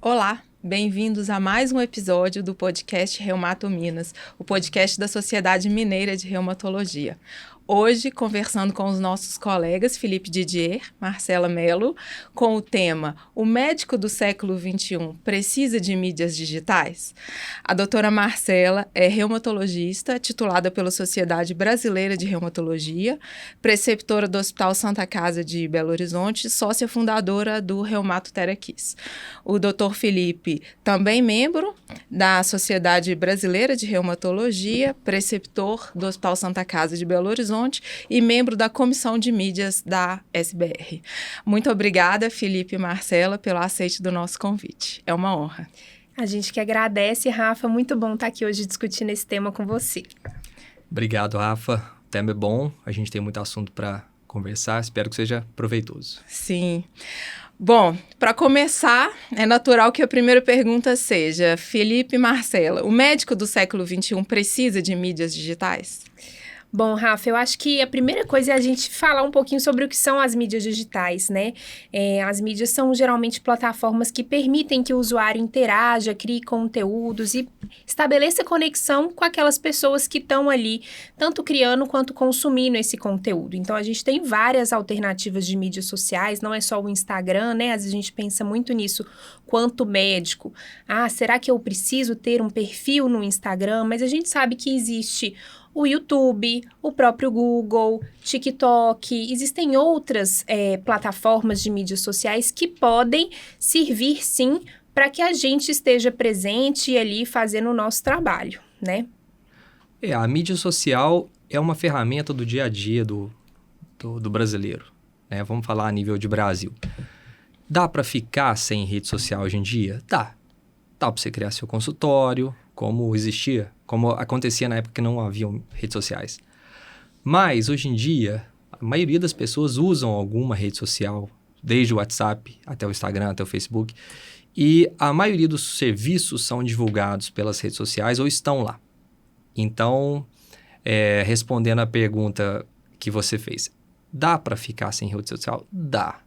Olá, bem-vindos a mais um episódio do podcast Reumato Minas, o podcast da Sociedade Mineira de Reumatologia. Hoje, conversando com os nossos colegas Felipe Didier, Marcela Mello, com o tema O médico do século XXI precisa de mídias digitais? A doutora Marcela é reumatologista, titulada pela Sociedade Brasileira de Reumatologia, preceptora do Hospital Santa Casa de Belo Horizonte, sócia fundadora do Reumato Theraquis. O doutor Felipe, também membro da Sociedade Brasileira de Reumatologia, preceptor do Hospital Santa Casa de Belo Horizonte, e membro da Comissão de Mídias da SBR. Muito obrigada, Felipe e Marcela, pelo aceite do nosso convite. É uma honra. A gente que agradece, Rafa. Muito bom estar aqui hoje discutindo esse tema com você. Obrigado, Rafa. O tema é bom, a gente tem muito assunto para conversar. Espero que seja proveitoso. Sim. Bom, para começar, é natural que a primeira pergunta seja, Felipe e Marcela, o médico do século XXI precisa de mídias digitais? Bom, Rafa, eu acho que a primeira coisa é a gente falar um pouquinho sobre o que são as mídias digitais, né? As mídias são geralmente plataformas que permitem que o usuário interaja, crie conteúdos e estabeleça conexão com aquelas pessoas que estão ali, tanto criando quanto consumindo esse conteúdo. Então, a gente tem várias alternativas de mídias sociais, não é só o Instagram, né? Às vezes a gente pensa muito nisso quanto médico. Ah, será que eu preciso ter um perfil no Instagram? Mas a gente sabe que existe o YouTube, o próprio Google, TikTok, existem outras plataformas de mídias sociais que podem servir, sim, para que a gente esteja presente ali fazendo o nosso trabalho, né? A mídia social é uma ferramenta do dia a dia do brasileiro, né? Vamos falar a nível de Brasil. Dá para ficar sem rede social hoje em dia? Dá. Dá para você criar seu consultório, como acontecia na época que não haviam redes sociais. Mas, hoje em dia, a maioria das pessoas usam alguma rede social, desde o WhatsApp até o Instagram, até o Facebook, e a maioria dos serviços são divulgados pelas redes sociais ou estão lá. Então, respondendo à pergunta que você fez, dá para ficar sem rede social? Dá.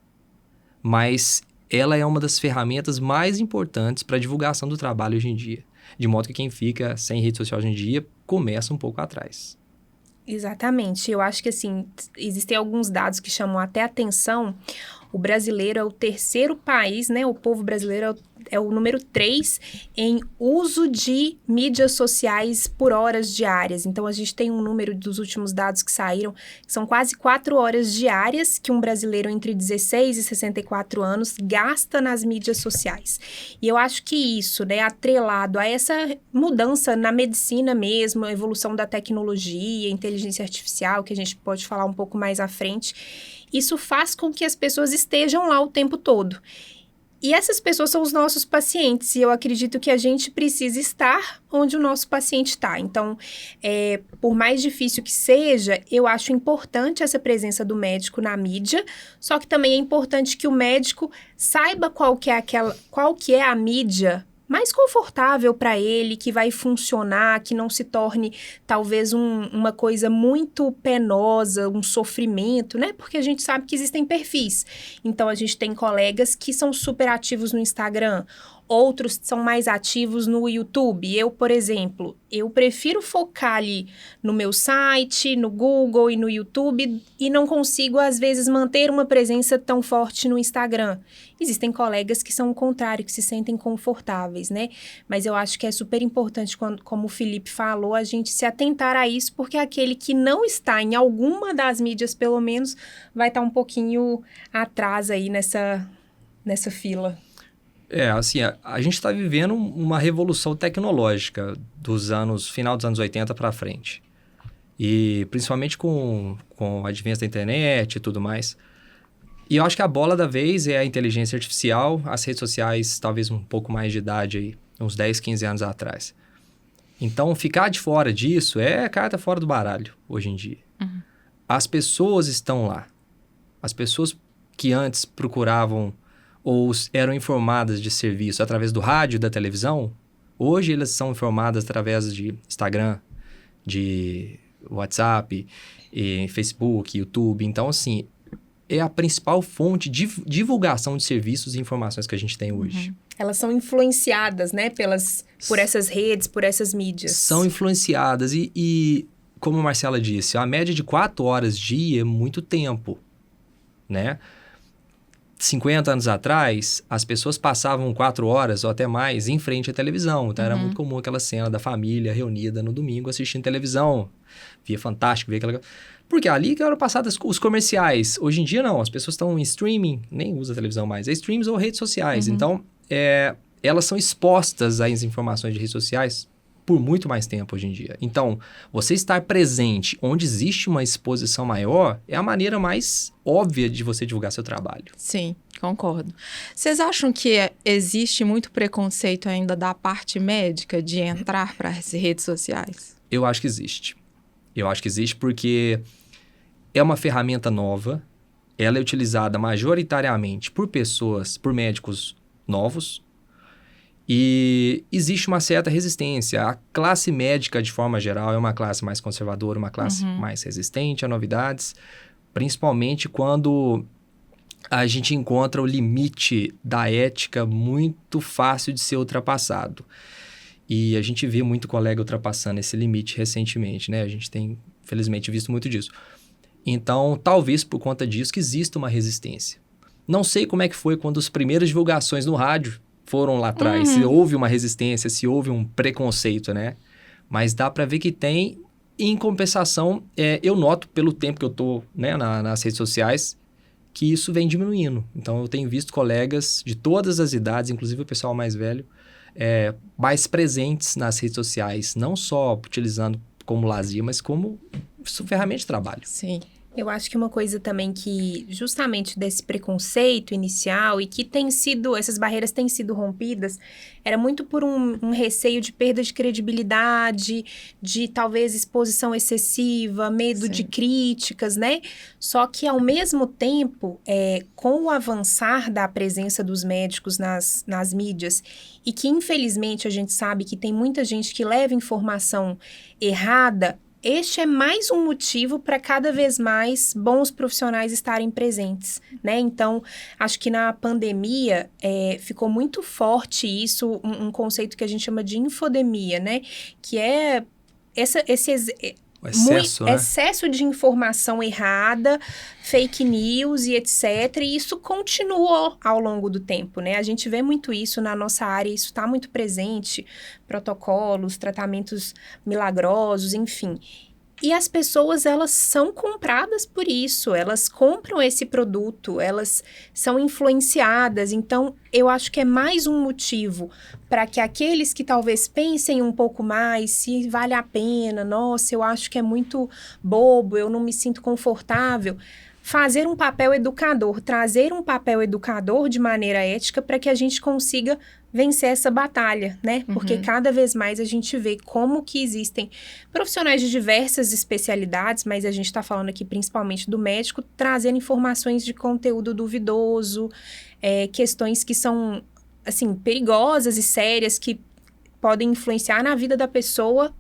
Mas ela é uma das ferramentas mais importantes para a divulgação do trabalho hoje em dia. De modo que quem fica sem rede social hoje em dia começa um pouco atrás. Exatamente. Eu acho que, assim, existem alguns dados que chamam até atenção. O brasileiro é o terceiro país, né? O povo brasileiro é o número 3 em uso de mídias sociais por horas diárias. Então, a gente tem um número dos últimos dados que saíram, que são quase 4 horas diárias que um brasileiro entre 16 e 64 anos gasta nas mídias sociais. E eu acho que isso, né, atrelado a essa mudança na medicina mesmo, a evolução da tecnologia, inteligência artificial, que a gente pode falar um pouco mais à frente, isso faz com que as pessoas estejam lá o tempo todo. E essas pessoas são os nossos pacientes, e eu acredito que a gente precisa estar onde o nosso paciente está. Então, por mais difícil que seja, eu acho importante essa presença do médico na mídia, só que também é importante que o médico saiba qual que é a mídia mais confortável para ele, que vai funcionar, que não se torne talvez uma coisa muito penosa, um sofrimento, né? Porque a gente sabe que existem perfis. Então, a gente tem colegas que são super ativos no Instagram, outros são mais ativos no YouTube. Eu, por exemplo, eu prefiro focar ali no meu site, no Google e no YouTube e não consigo, às vezes, manter uma presença tão forte no Instagram. Existem colegas que são o contrário, que se sentem confortáveis, né? Mas eu acho que é super importante, como o Felipe falou, a gente se atentar a isso, porque aquele que não está em alguma das mídias, pelo menos, vai estar um pouquinho atrás aí nessa fila. Assim, a gente está vivendo uma revolução tecnológica final dos anos 80 para frente. E principalmente com o advento da internet e tudo mais. E eu acho que a bola da vez é a inteligência artificial, as redes sociais, talvez um pouco mais de idade aí, uns 10, 15 anos atrás. Então, ficar de fora disso é carta fora do baralho, hoje em dia. Uhum. As pessoas estão lá. As pessoas que antes procuravam ou eram informadas de serviço através do rádio e da televisão, hoje elas são informadas através de Instagram, de WhatsApp, Facebook, YouTube. Então, assim, é a principal fonte de divulgação de serviços e informações que a gente tem hoje. elas são influenciadas, né, por essas redes, por essas mídias. São influenciadas e como a Marcela disse, a média de 4 horas dia é muito tempo, né? 50 anos atrás, as pessoas passavam 4 horas ou até mais em frente à televisão. Então, era muito comum aquela cena da família reunida no domingo assistindo televisão. Via Fantástico, via aquela... Porque ali que eram passadas os comerciais. Hoje em dia, não. As pessoas estão em streaming, nem usa televisão mais. É streams ou redes sociais. Então, elas são expostas às informações de redes sociais por muito mais tempo hoje em dia. Então, você estar presente onde existe uma exposição maior é a maneira mais óbvia de você divulgar seu trabalho. Sim, concordo. Vocês acham que existe muito preconceito ainda da parte médica de entrar para as redes sociais? Eu acho que existe. Eu acho que existe porque é uma ferramenta nova, ela é utilizada majoritariamente por pessoas, por médicos novos, e existe uma certa resistência. A classe médica, de forma geral, é uma classe mais conservadora, uma classe mais resistente a novidades, principalmente quando a gente encontra o limite da ética muito fácil de ser ultrapassado. E a gente vê muito colega ultrapassando esse limite recentemente, né? A gente tem, felizmente, visto muito disso. Então, talvez por conta disso que exista uma resistência. Não sei como é que foi quando as primeiras divulgações no rádio foram lá atrás, se houve uma resistência, se houve um preconceito, né? Mas dá para ver que tem. Em compensação, eu noto pelo tempo que eu tô, né, nas redes sociais, que isso vem diminuindo. Então, eu tenho visto colegas de todas as idades, inclusive o pessoal mais velho, mais presentes nas redes sociais, não só utilizando como lazer, mas como ferramenta de trabalho. Sim. Eu acho que uma coisa também que, justamente desse preconceito inicial e que essas barreiras têm sido rompidas, era muito por um receio de perda de credibilidade, de talvez exposição excessiva, medo de críticas, né? Só que, ao mesmo tempo, com o avançar da presença dos médicos nas mídias, e que, infelizmente, a gente sabe que tem muita gente que leva informação errada, este é mais um motivo para cada vez mais bons profissionais estarem presentes, né? Então, acho que na pandemia ficou muito forte isso, um conceito que a gente chama de infodemia, né? Que é esse excesso de informação errada, fake news e etc. E isso continuou ao longo do tempo, né? A gente vê muito isso na nossa área, isso está muito presente, protocolos, tratamentos milagrosos, enfim. E as pessoas, elas são compradas por isso, elas compram esse produto, elas são influenciadas. Então, eu acho que é mais um motivo para que aqueles que talvez pensem um pouco mais, se vale a pena, nossa, eu acho que é muito bobo, eu não me sinto confortável, fazer um papel educador, trazer um papel educador de maneira ética para que a gente consiga vencer essa batalha, né? Porque cada vez mais a gente vê como que existem profissionais de diversas especialidades, mas a gente está falando aqui principalmente do médico, trazendo informações de conteúdo duvidoso, questões que são, assim, perigosas e sérias, que podem influenciar na vida da pessoa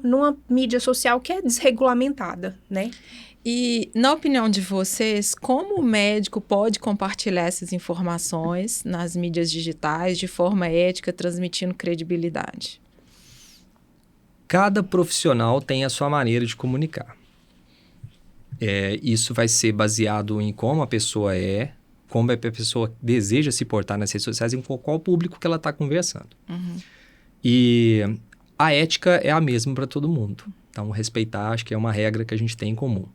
numa mídia social que é desregulamentada, né? E, na opinião de vocês, como o médico pode compartilhar essas informações nas mídias digitais de forma ética, transmitindo credibilidade? Cada profissional tem a sua maneira de comunicar. Isso vai ser baseado em como a pessoa como a pessoa deseja se portar nas redes sociais e com qual público que ela está conversando. E a ética é a mesma para todo mundo. Então, respeitar, acho que é uma regra que a gente tem em comum.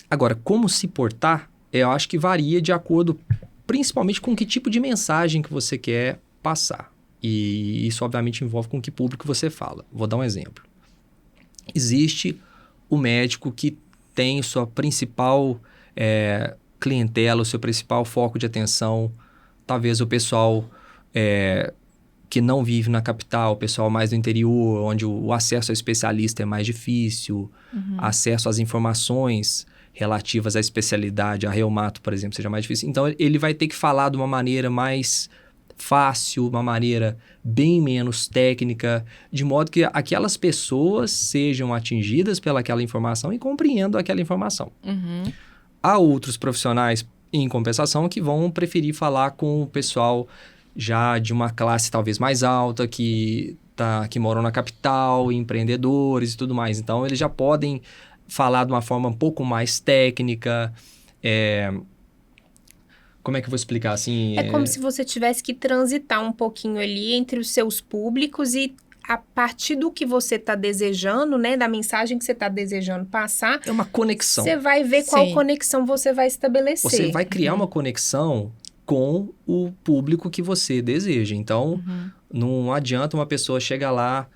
Agora, como se portar, eu acho que varia de acordo, principalmente com que tipo de mensagem que você quer passar. E isso, obviamente, envolve com que público você fala. Vou dar um exemplo. Existe o médico que tem sua principal clientela, o seu principal foco de atenção, talvez o pessoal que não vive na capital, o pessoal mais do interior, onde o acesso ao especialista é mais difícil, acesso às informações relativas à especialidade, a reumato, por exemplo, seja mais difícil. Então, ele vai ter que falar de uma maneira mais fácil, uma maneira bem menos técnica, de modo que aquelas pessoas sejam atingidas pelaquela informação e compreendam aquela informação. Há outros profissionais, em compensação, que vão preferir falar com o pessoal já de uma classe talvez mais alta, que moram na capital, empreendedores e tudo mais. Então, eles já podem falar de uma forma um pouco mais técnica. Como é que eu vou explicar assim? É como se você tivesse que transitar um pouquinho ali entre os seus públicos e a partir do que você está desejando, né, da mensagem que você está desejando passar, é uma conexão. Você vai ver qual conexão você vai estabelecer. Você vai criar uma conexão com o público que você deseja. Então, não adianta uma pessoa chegar lá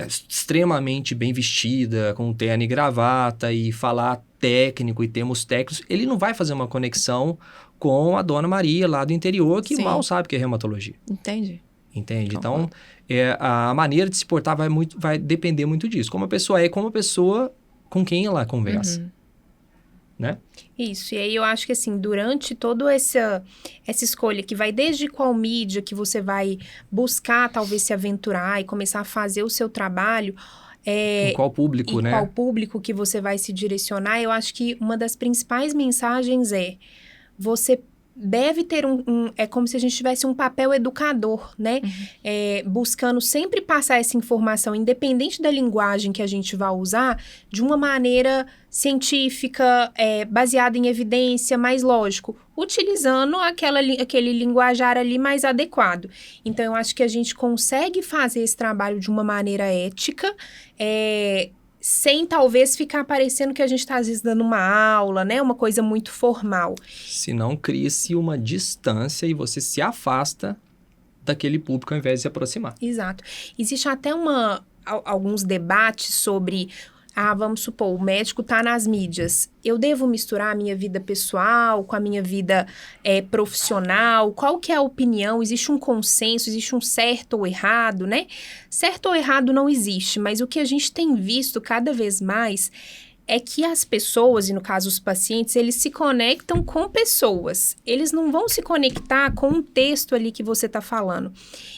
extremamente bem vestida, com terno e gravata e falar técnico e termos técnicos. Ele não vai fazer uma conexão com a Dona Maria lá do interior, que mal sabe o que é reumatologia. Entende? Então, a maneira de se portar vai depender muito disso. Como a pessoa com quem ela conversa. Né? Isso, e aí eu acho que assim, durante toda essa escolha que vai desde qual mídia que você vai buscar talvez se aventurar e começar a fazer o seu trabalho... em qual público, né? Em qual público que você vai se direcionar, eu acho que uma das principais mensagens você deve ter é como se a gente tivesse um papel educador, né? Buscando sempre passar essa informação, independente da linguagem que a gente vai usar, de uma maneira científica, baseada em evidência, mais lógico, utilizando aquele linguajar ali mais adequado. Então, eu acho que a gente consegue fazer esse trabalho de uma maneira ética, sem talvez ficar parecendo que a gente está, às vezes, dando uma aula, né? Uma coisa muito formal. Senão, cria-se uma distância e você se afasta daquele público ao invés de se aproximar. Exato. Existe até alguns debates sobre... vamos supor, o médico está nas mídias. Eu devo misturar a minha vida pessoal com a minha vida profissional? Qual que é a opinião? Existe um consenso? Existe um certo ou errado, né? Certo ou errado não existe, mas o que a gente tem visto cada vez mais é que as pessoas, e no caso os pacientes, eles se conectam com pessoas. Eles não vão se conectar com um texto ali que você está falando.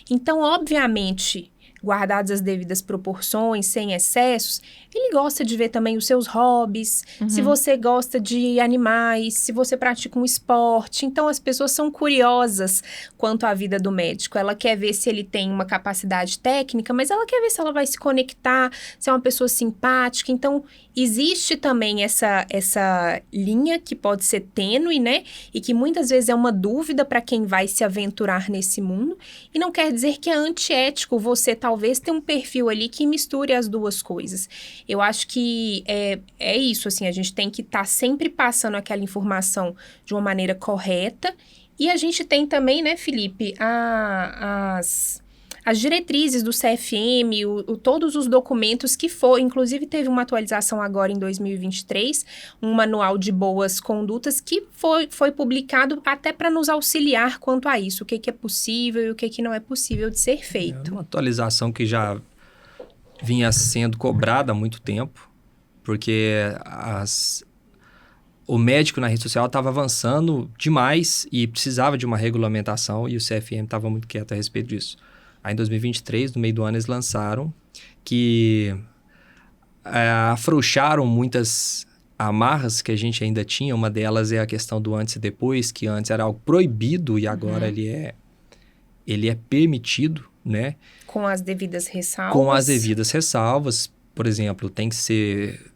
Então, obviamente... guardadas as devidas proporções, sem excessos, ele gosta de ver também os seus hobbies, se você gosta de animais, se você pratica um esporte. Então, as pessoas são curiosas quanto à vida do médico. Ela quer ver se ele tem uma capacidade técnica, mas ela quer ver se ela vai se conectar, se é uma pessoa simpática. Então, existe também essa linha que pode ser tênue, né? E que muitas vezes é uma dúvida para quem vai se aventurar nesse mundo. E não quer dizer que é antiético você talvez ter um perfil ali que misture as duas coisas. Eu acho que é isso, assim, a gente tem que estar sempre passando aquela informação de uma maneira correta. E a gente tem também, né, Felipe, as diretrizes do CFM, todos os documentos que inclusive teve uma atualização agora em 2023, um manual de boas condutas que foi publicado até para nos auxiliar quanto a isso, o que é possível e o que não é possível de ser feito. É uma atualização que já vinha sendo cobrada há muito tempo, porque o médico na rede social estava avançando demais e precisava de uma regulamentação e o CFM estava muito quieto a respeito disso. Aí, em 2023, no meio do ano, eles lançaram que afrouxaram muitas amarras que a gente ainda tinha. Uma delas é a questão do antes e depois, que antes era algo proibido e agora ele é permitido, né? Com as devidas ressalvas. Com as devidas ressalvas. Por exemplo, tem que ser...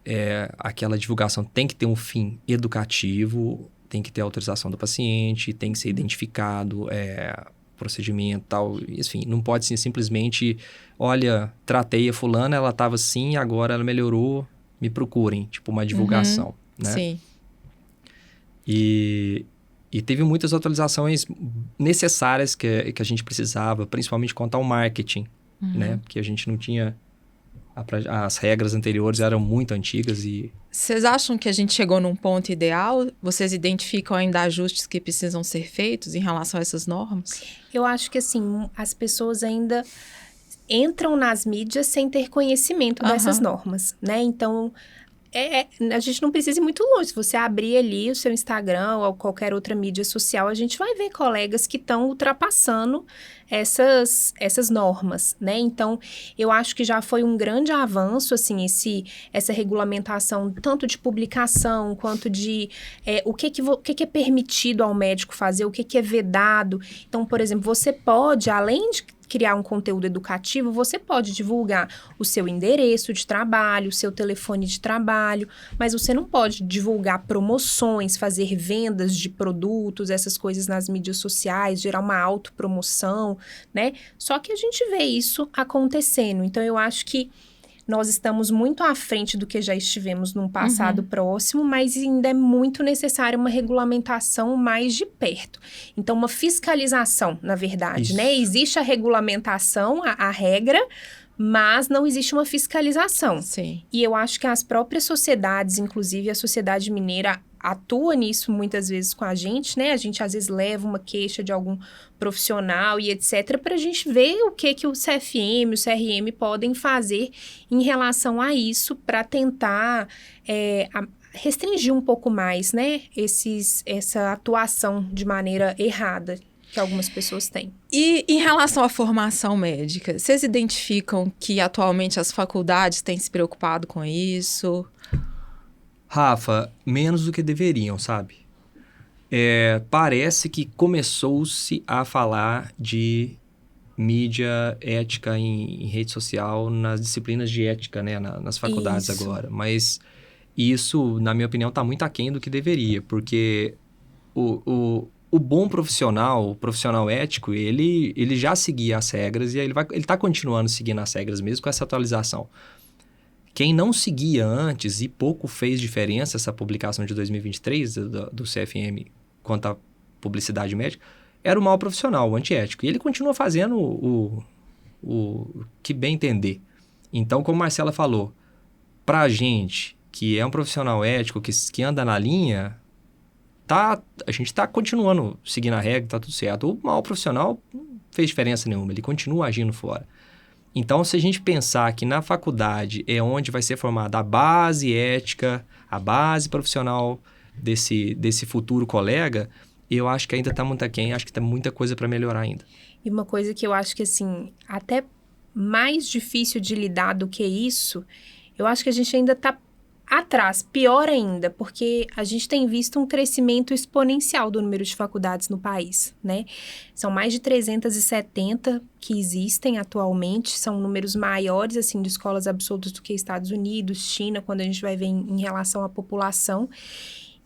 aquela divulgação tem que ter um fim educativo, tem que ter autorização do paciente, tem que ser identificado... procedimento e tal, enfim, não pode ser simplesmente, olha, tratei a fulana, ela estava assim, agora ela melhorou, me procurem, tipo uma divulgação, né? Sim. E teve muitas atualizações necessárias que a gente precisava, principalmente quanto ao marketing, né? Porque a gente não tinha... As regras anteriores eram muito antigas e... Vocês acham que a gente chegou num ponto ideal? Vocês identificam ainda ajustes que precisam ser feitos em relação a essas normas? Eu acho que, assim, as pessoas ainda entram nas mídias sem ter conhecimento dessas normas, né? Então, A gente não precisa ir muito longe. Se você abrir ali o seu Instagram ou qualquer outra mídia social, a gente vai ver colegas que estão ultrapassando essas normas, né? Então, eu acho que já foi um grande avanço, assim, essa regulamentação, tanto de publicação, quanto de o que é permitido ao médico fazer, o que é vedado. Então, por exemplo, você pode, além de criar um conteúdo educativo, você pode divulgar o seu endereço de trabalho, o seu telefone de trabalho, mas você não pode divulgar promoções, fazer vendas de produtos, essas coisas nas mídias sociais, gerar uma autopromoção, né? Só que a gente vê isso acontecendo. Então, eu acho que nós estamos muito à frente do que já estivemos num passado próximo, mas ainda é muito necessária uma regulamentação mais de perto. Então, uma fiscalização, na verdade, né? Existe a regulamentação, a regra, mas não existe uma fiscalização. Sim. E eu acho que as próprias sociedades, inclusive a sociedade mineira, atua nisso muitas vezes com a gente, né? A gente às vezes leva uma queixa de algum profissional e etc. para a gente ver o que o CFM, o CRM podem fazer em relação a isso para tentar restringir um pouco mais, né? Essa atuação de maneira errada que algumas pessoas têm. E em relação à formação médica, vocês identificam que atualmente as faculdades têm se preocupado com isso? Rafa, menos do que deveriam, sabe? Parece que começou-se a falar de mídia ética em rede social nas disciplinas de ética, né? Nas faculdades agora. Mas isso, na minha opinião, está muito aquém do que deveria, porque o bom profissional, o profissional ético, ele já seguia as regras e ele está continuando seguindo as regras mesmo com essa atualização. Quem não seguia antes e pouco fez diferença, essa publicação de 2023 do CFM quanto à publicidade médica, era o mau profissional, o antiético. E ele continua fazendo o que bem entender. Então, como a Marcela falou, pra gente que é um profissional ético, que anda na linha, a gente tá continuando seguindo a regra, tá tudo certo. O mau profissional não fez diferença nenhuma, ele continua agindo fora. Então, se a gente pensar que na faculdade é onde vai ser formada a base ética, a base profissional desse futuro colega, eu acho que ainda está muito aquém, acho que tem muita coisa para melhorar ainda. E uma coisa que eu acho que, assim, até mais difícil de lidar do que isso, eu acho que a gente ainda está atrás, pior ainda, porque a gente tem visto um crescimento exponencial do número de faculdades no país, né? São mais de 370 que existem atualmente, são números maiores, assim, de escolas absolutas do que Estados Unidos, China, quando a gente vai ver em relação à população.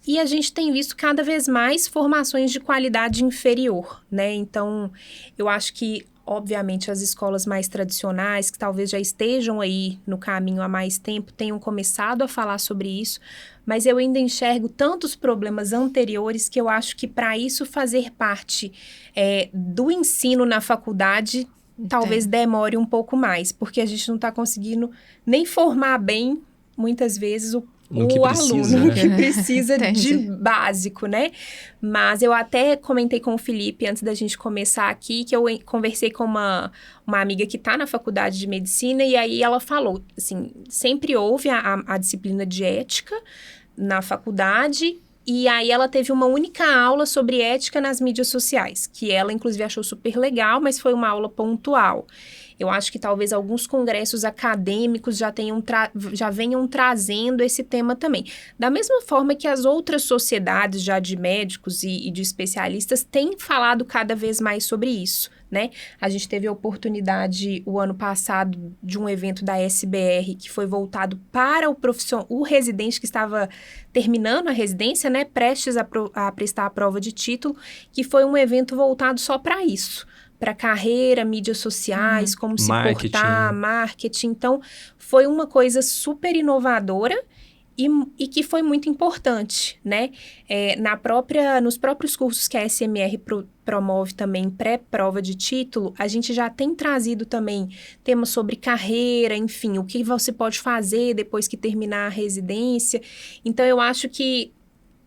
E a gente tem visto cada vez mais formações de qualidade inferior, né? Então, eu acho que, obviamente, as escolas mais tradicionais, que talvez já estejam aí no caminho há mais tempo, tenham começado a falar sobre isso, mas eu ainda enxergo tantos problemas anteriores que eu acho que para isso fazer parte do ensino na faculdade, talvez demore um pouco mais, porque a gente não está conseguindo nem formar bem, muitas vezes, o aluno, né? Que precisa de básico, né? Mas eu até comentei com o Felipe, antes da gente começar aqui, que eu conversei com uma amiga que está na faculdade de medicina, e aí ela falou, assim, sempre houve a disciplina de ética na faculdade, e aí ela teve uma única aula sobre ética nas mídias sociais, que ela, inclusive, achou super legal, mas foi uma aula pontual. Eu acho que talvez alguns congressos acadêmicos já venham trazendo esse tema também. Da mesma forma que as outras sociedades já de médicos e de especialistas têm falado cada vez mais sobre isso, né? A gente teve a oportunidade, o ano passado, de um evento da SBR que foi voltado para o residente que estava terminando a residência, né? Prestes a prestar a prova de título, que foi um evento voltado só para isso. Para carreira, mídias sociais, como se portar, marketing. Então, foi uma coisa super inovadora e que foi muito importante, né? Nos próprios cursos que a SMR promove também pré-prova de título, a gente já tem trazido também temas sobre carreira, enfim, o que você pode fazer depois que terminar a residência. Então, eu acho que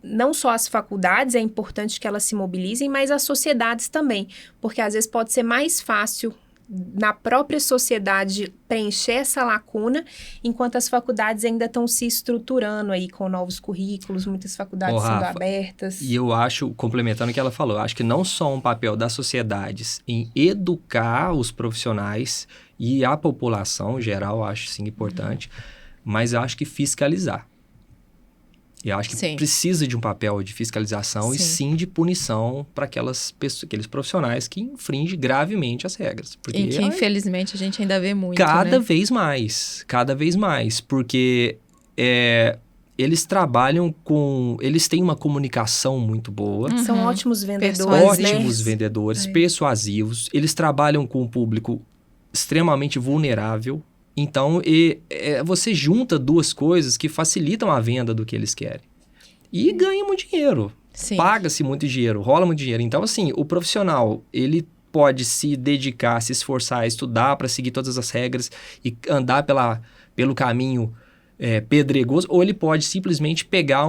não só as faculdades, é importante que elas se mobilizem, mas as sociedades também, porque às vezes pode ser mais fácil na própria sociedade preencher essa lacuna, enquanto as faculdades ainda estão se estruturando aí com novos currículos, muitas faculdades sendo Rafa, abertas. E eu acho, complementando o que ela falou, eu acho que não só um papel das sociedades em educar os profissionais e a população em geral, eu acho sim importante, mas eu acho que fiscalizar. Eu acho que precisa de um papel de fiscalização e sim de punição para aqueles profissionais que infringem gravemente as regras. Porque, e que, infelizmente, a gente ainda vê muito, cada vez mais, porque eles trabalham com... Eles têm uma comunicação muito boa. São ótimos vendedores, Ótimos vendedores, persuasivos. Eles trabalham com um público extremamente vulnerável. Então, você junta duas coisas que facilitam a venda do que eles querem. E ganha muito dinheiro. Paga-se muito dinheiro, rola muito dinheiro. Então, assim, o profissional, ele pode se dedicar, se esforçar, estudar para seguir todas as regras e andar pelo caminho pedregoso, ou ele pode simplesmente pegar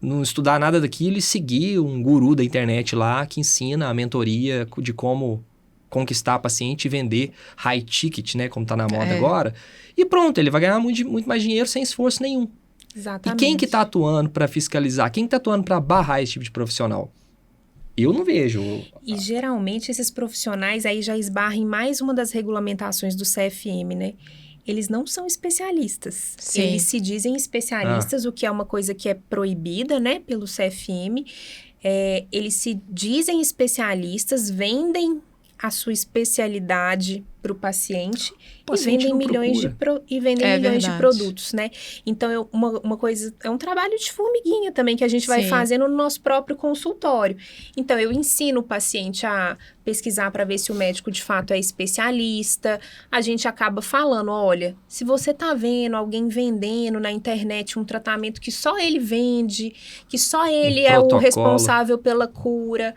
não estudar nada daquilo e seguir um guru da internet lá que ensina a mentoria de como conquistar paciente e vender high ticket, né? Como tá na moda agora. E pronto, ele vai ganhar muito mais dinheiro sem esforço nenhum. Exatamente. E quem que tá atuando para fiscalizar? Quem que tá atuando para barrar esse tipo de profissional? Eu não vejo. E geralmente esses profissionais aí já esbarram em mais uma das regulamentações do CFM, né? Eles não são especialistas. Eles se dizem especialistas, o que é uma coisa que é proibida, né, pelo CFM. Eles se dizem especialistas, vendem a sua especialidade para o paciente e vendem milhões de produtos, né? Então, uma coisa... É um trabalho de formiguinha também que a gente vai fazendo no nosso próprio consultório. Então, eu ensino o paciente a pesquisar para ver se o médico, de fato, é especialista. A gente acaba falando, olha, se você tá vendo alguém vendendo na internet um tratamento que só ele vende, que só ele é o responsável pela cura...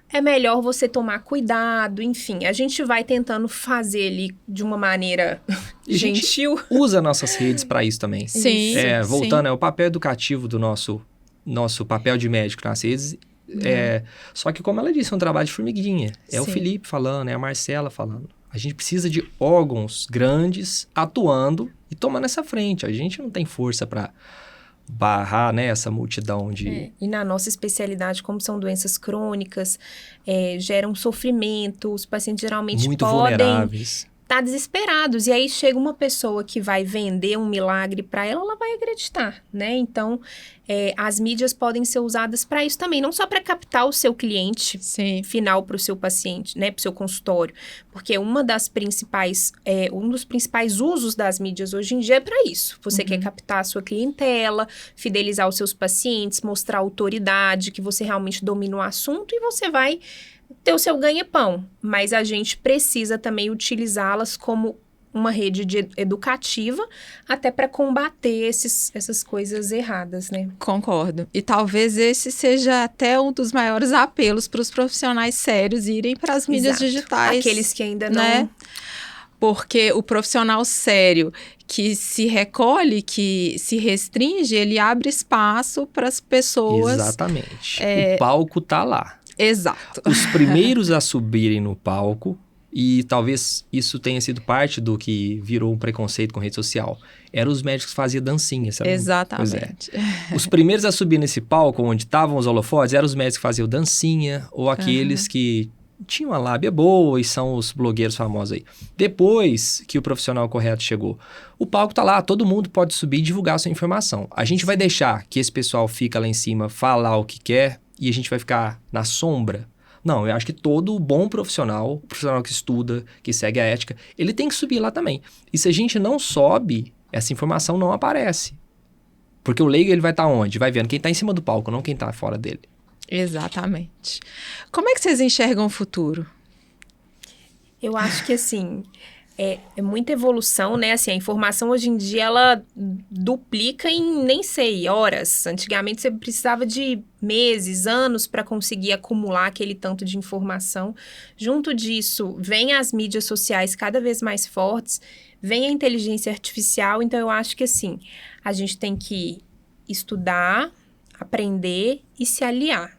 É melhor você tomar cuidado, enfim. A gente vai tentando fazer ele de uma maneira gentil. A gente usa nossas redes para isso também. Sim. Voltando, o papel educativo do nosso papel de médico nas redes. Só que, como ela disse, é um trabalho de formiguinha. O Felipe falando, é a Marcela falando. A gente precisa de órgãos grandes atuando e tomando essa frente. A gente não tem força para barrar, né, essa multidão de... E na nossa especialidade, como são doenças crônicas, geram sofrimento, os pacientes geralmente muito podem vulneráveis. Tá desesperados. E aí chega uma pessoa que vai vender um milagre para ela, ela vai acreditar, né? Então, as mídias podem ser usadas para isso também, não só para captar o seu cliente final para o seu paciente, né, para o seu consultório, porque um dos principais usos das mídias hoje em dia é para isso. Você quer captar a sua clientela, fidelizar os seus pacientes, mostrar autoridade, que você realmente domina o assunto e você vai ter o seu ganha-pão, mas a gente precisa também utilizá-las como uma rede educativa, até para combater essas coisas erradas, né? Concordo. E talvez esse seja até um dos maiores apelos para os profissionais sérios irem para as mídias digitais. Aqueles que ainda não... Né? Porque o profissional sério que se recolhe, que se restringe, ele abre espaço para as pessoas... Exatamente. O palco tá lá. Exato. Os primeiros a subirem no palco, e talvez isso tenha sido parte do que virou um preconceito com rede social, eram os médicos que faziam dancinha, sabe? Exatamente. Os primeiros a subir nesse palco, onde estavam os holofotes, eram os médicos que faziam dancinha, ou aqueles que tinham uma lábia boa e são os blogueiros famosos aí. Depois que o profissional correto chegou, o palco tá lá, todo mundo pode subir e divulgar a sua informação. A gente vai deixar que esse pessoal fica lá em cima, falar o que quer, e a gente vai ficar na sombra? Não, eu acho que todo bom profissional, o profissional que estuda, que segue a ética, ele tem que subir lá também. E se a gente não sobe, essa informação não aparece. Porque o leigo, ele vai estar onde? Vai vendo quem está em cima do palco, não quem está fora dele. Exatamente. Como é que vocês enxergam o futuro? Eu acho que, assim... É muita evolução, né? Assim, a informação hoje em dia, ela duplica em, nem sei, horas. Antigamente, você precisava de meses, anos para conseguir acumular aquele tanto de informação. Junto disso, vem as mídias sociais cada vez mais fortes, vem a inteligência artificial. Então, eu acho que, assim, a gente tem que estudar, aprender e se aliar.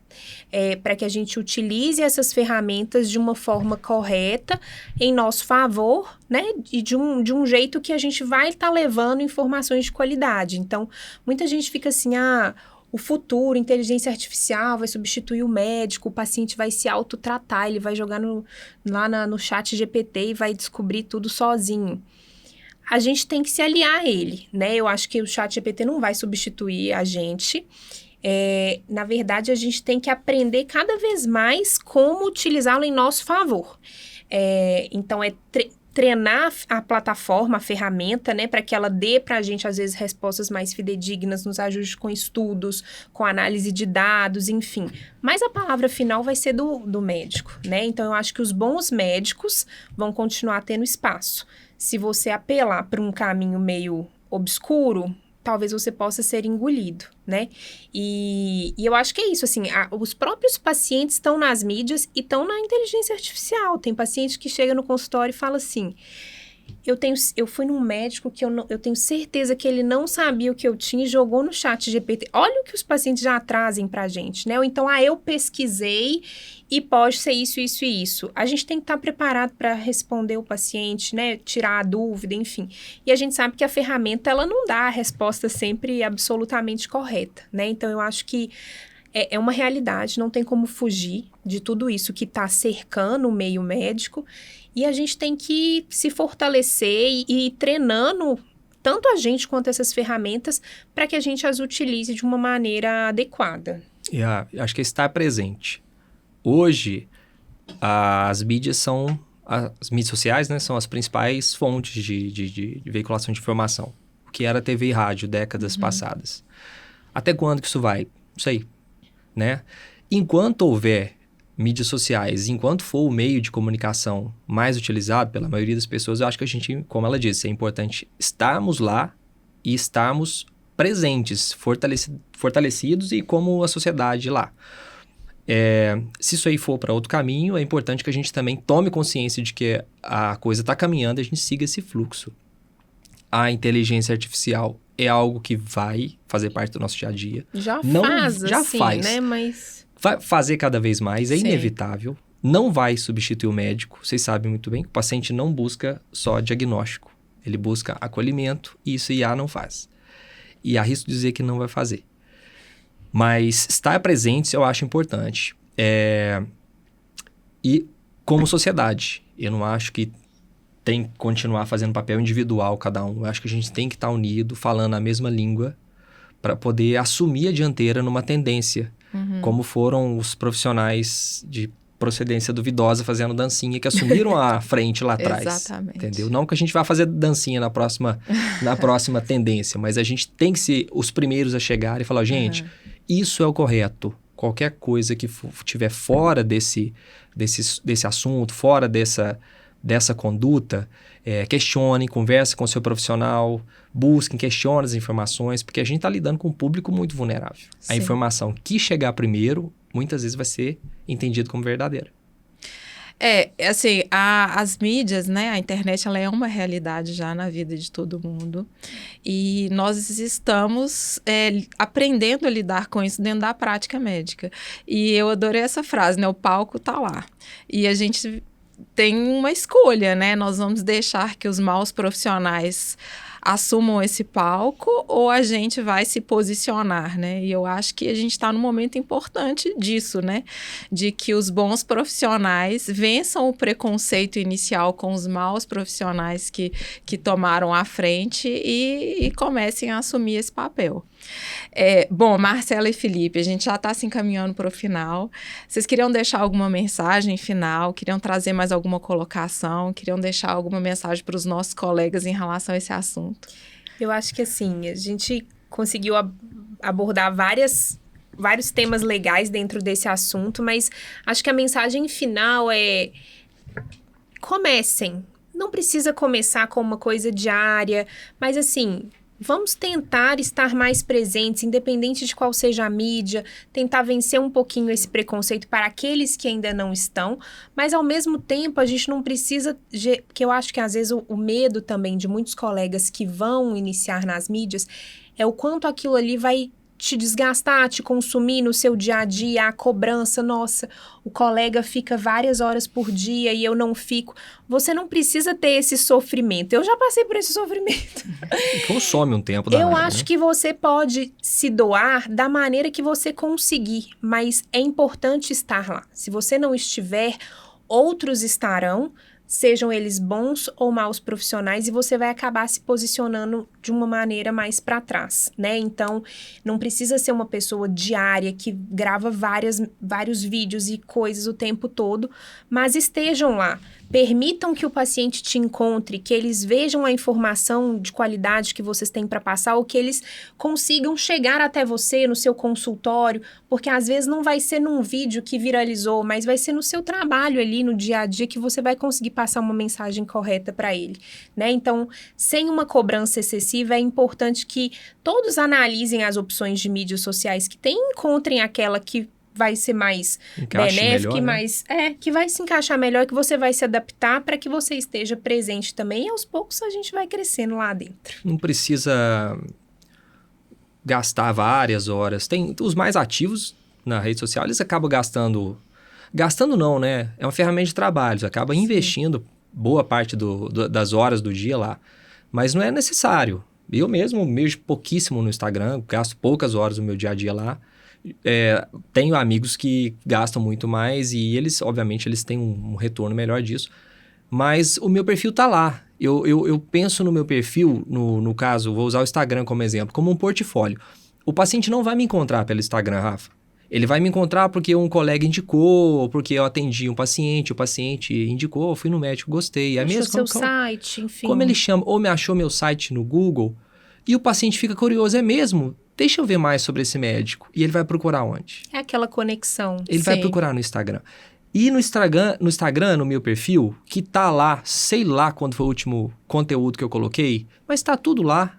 para que a gente utilize essas ferramentas de uma forma correta, em nosso favor, né? E de um jeito que a gente vai estar levando informações de qualidade. Então, muita gente fica assim, o futuro, inteligência artificial vai substituir o médico, o paciente vai se autotratar, ele vai jogar lá no chat GPT e vai descobrir tudo sozinho. A gente tem que se aliar a ele, né? Eu acho que o chat GPT não vai substituir a gente. Na verdade, a gente tem que aprender cada vez mais como utilizá-lo em nosso favor. Então, treinar a plataforma, a ferramenta, né, para que ela dê para a gente, às vezes, respostas mais fidedignas, nos ajude com estudos, com análise de dados, enfim. Mas a palavra final vai ser do médico, né? Então, eu acho que os bons médicos vão continuar tendo espaço. Se você apelar para um caminho meio obscuro, talvez você possa ser engolido, né? E eu acho que é isso, assim, os próprios pacientes estão nas mídias e estão na inteligência artificial. Tem paciente que chega no consultório e fala assim, eu fui num médico que eu tenho certeza que ele não sabia o que eu tinha e jogou no chat GPT. Olha o que os pacientes já trazem pra gente, né? Ou então, eu pesquisei e pode ser isso, isso e isso. A gente tem que estar preparado para responder o paciente, né? Tirar a dúvida, enfim. E a gente sabe que a ferramenta, ela não dá a resposta sempre absolutamente correta, né? Então, eu acho que é uma realidade, não tem como fugir de tudo isso que está cercando o meio médico. E a gente tem que se fortalecer e ir treinando tanto a gente quanto essas ferramentas para que a gente as utilize de uma maneira adequada. Acho que estar presente. Hoje, as mídias sociais, né, são as principais fontes de veiculação de informação. O que era TV e rádio décadas passadas. Até quando que isso vai? Não sei, né? Enquanto houver mídias sociais, enquanto for o meio de comunicação mais utilizado pela maioria das pessoas, eu acho que a gente, como ela disse, é importante estarmos lá e estarmos presentes, fortalecidos e como a sociedade lá. Se isso aí for para outro caminho, é importante que a gente também tome consciência de que a coisa está caminhando e a gente siga esse fluxo. A inteligência artificial é algo que vai fazer parte do nosso dia a dia. Já faz, né? Mas vai fazer cada vez mais, é Sim. inevitável. Não vai substituir o médico. Vocês sabem muito bem que o paciente não busca só diagnóstico. Ele busca acolhimento e isso IA não faz. E arrisco dizer que não vai fazer. Mas estar presente eu acho importante. E como sociedade, eu não acho que tem que continuar fazendo papel individual cada um. Eu acho que a gente tem que estar unido, falando a mesma língua, para poder assumir a dianteira numa tendência. Como foram os profissionais de procedência duvidosa fazendo dancinha, que assumiram a frente lá atrás. Exatamente. Entendeu? Não que a gente vá fazer dancinha na próxima tendência, mas a gente tem que ser os primeiros a chegar e falar, gente, isso é o correto. Qualquer coisa que estiver fora desse assunto, fora dessa conduta, questione, converse com o seu profissional, busquem, questione as informações, porque a gente está lidando com um público muito vulnerável. Sim. A informação que chegar primeiro, muitas vezes vai ser entendida como verdadeira. Assim, as mídias, né, a internet, ela é uma realidade já na vida de todo mundo. E nós estamos aprendendo a lidar com isso dentro da prática médica. E eu adorei essa frase, né, o palco tá lá. E a gente tem uma escolha, né? Nós vamos deixar que os maus profissionais assumam esse palco ou a gente vai se posicionar, né? E eu acho que a gente está num momento importante disso, né? De que os bons profissionais vençam o preconceito inicial com os maus profissionais que tomaram a frente e comecem a assumir esse papel. Bom, Marcela e Felipe, a gente já está se encaminhando para o final. Vocês queriam deixar alguma mensagem final? Queriam trazer mais alguma colocação? Queriam deixar alguma mensagem para os nossos colegas em relação a esse assunto? Eu acho que assim, a gente conseguiu abordar vários temas legais dentro desse assunto, mas acho que a mensagem final é: comecem. Não precisa começar com uma coisa diária, mas assim, vamos tentar estar mais presentes, independente de qual seja a mídia, tentar vencer um pouquinho esse preconceito para aqueles que ainda não estão, mas ao mesmo tempo a gente não precisa, porque eu acho que às vezes o medo também de muitos colegas que vão iniciar nas mídias é o quanto aquilo ali vai te desgastar, te consumir no seu dia a dia, a cobrança, nossa, o colega fica várias horas por dia e eu não fico. Você não precisa ter esse sofrimento. Eu já passei por esse sofrimento. Consome um tempo danado, Eu acho né? que você pode se doar da maneira que você conseguir, mas é importante estar lá. Se você não estiver, outros estarão, sejam eles bons ou maus profissionais, e você vai acabar se posicionando de uma maneira mais para trás, né? Então, não precisa ser uma pessoa diária que grava vários vídeos e coisas o tempo todo, mas estejam lá. Permitam que o paciente te encontre, que eles vejam a informação de qualidade que vocês têm para passar, ou que eles consigam chegar até você no seu consultório, porque às vezes não vai ser num vídeo que viralizou, mas vai ser no seu trabalho ali, no dia a dia, que você vai conseguir passar uma mensagem correta para ele, né? Então, sem uma cobrança excessiva, é importante que todos analisem as opções de mídias sociais que tem, encontrem aquela que vai ser mais benéfica, melhor, né? que vai se encaixar melhor, que você vai se adaptar para que você esteja presente também, e aos poucos a gente vai crescendo lá dentro. Não precisa gastar várias horas. Tem os mais ativos na rede social, eles acabam gastando não, né? É uma ferramenta de trabalho, eles acabam investindo boa parte das horas do dia lá. Mas não é necessário. Eu mesmo mexo pouquíssimo no Instagram, gasto poucas horas do meu dia a dia lá. Tenho amigos que gastam muito mais e eles, obviamente, eles têm um retorno melhor disso. Mas o meu perfil tá lá. Eu penso no meu perfil, no caso, vou usar o Instagram como exemplo, como um portfólio. O paciente não vai me encontrar pelo Instagram, Rafa. Ele vai me encontrar porque um colega indicou, porque eu atendi um paciente, o paciente indicou, eu fui no médico, gostei. É Achou mesmo seu site, enfim. como ele chama, ou me achou meu site no Google, e o paciente fica curioso, é mesmo? Deixa eu ver mais sobre esse médico. E ele vai procurar onde? É aquela conexão. Ele vai procurar no Instagram. E no Instagram, no meu perfil, que tá lá, sei lá quando foi o último conteúdo que eu coloquei, mas tá tudo lá.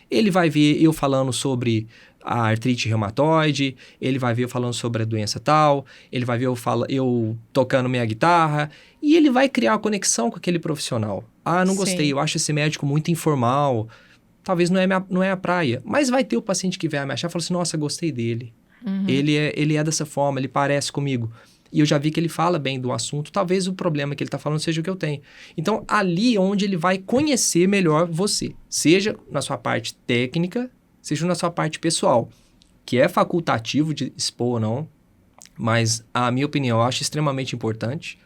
Ele vai ver eu falando sobre a artrite reumatoide, ele vai ver eu falando sobre a doença tal, ele vai ver eu tocando minha guitarra, e ele vai criar uma conexão com aquele profissional. Ah, não gostei, eu acho esse médico muito informal, talvez não é a praia, mas vai ter o paciente que vai me achar e fala assim, nossa, gostei dele. Ele é dessa forma, ele parece comigo. E eu já vi que ele fala bem do assunto, talvez o problema que ele está falando seja o que eu tenho. Então, ali é onde ele vai conhecer melhor você, seja na sua parte técnica, seja na sua parte pessoal, que é facultativo de expor ou não, mas a minha opinião eu acho extremamente importante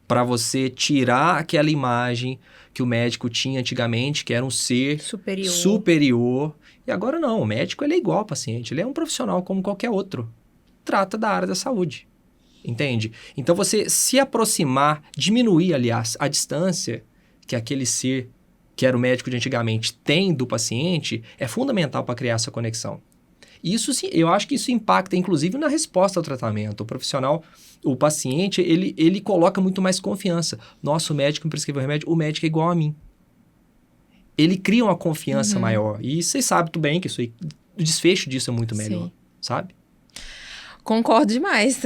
para você tirar aquela imagem que o médico tinha antigamente, que era um ser superior. E agora não, o médico ele é igual ao paciente, ele é um profissional como qualquer outro. Trata da área da saúde. Entende? Então, você se aproximar, diminuir, aliás, a distância que aquele ser, que era o médico de antigamente, tem do paciente, é fundamental para criar essa conexão. Isso, sim, eu acho que isso impacta, inclusive, na resposta ao tratamento. O profissional, o paciente, ele coloca muito mais confiança. Nossa, o médico me prescreveu remédio, o médico é igual a mim. Ele cria uma confiança maior. E vocês sabem muito bem que isso aí, o desfecho disso é muito melhor, sabe? Concordo demais.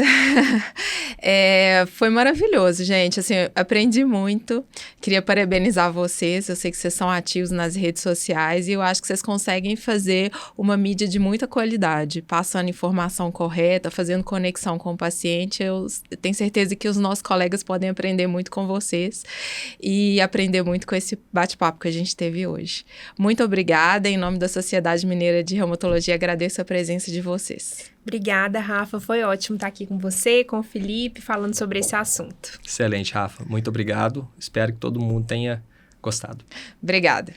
Foi maravilhoso, gente. Assim, eu aprendi muito. Queria parabenizar vocês. Eu sei que vocês são ativos nas redes sociais e eu acho que vocês conseguem fazer uma mídia de muita qualidade, passando informação correta, fazendo conexão com o paciente. Eu tenho certeza que os nossos colegas podem aprender muito com vocês e aprender muito com esse bate-papo que a gente teve hoje. Muito obrigada. Em nome da Sociedade Mineira de Reumatologia, agradeço a presença de vocês. Obrigada, Rafa. Foi ótimo estar aqui com você, com o Felipe, falando sobre esse assunto. Excelente, Rafa. Muito obrigado. Espero que todo mundo tenha gostado. Obrigada.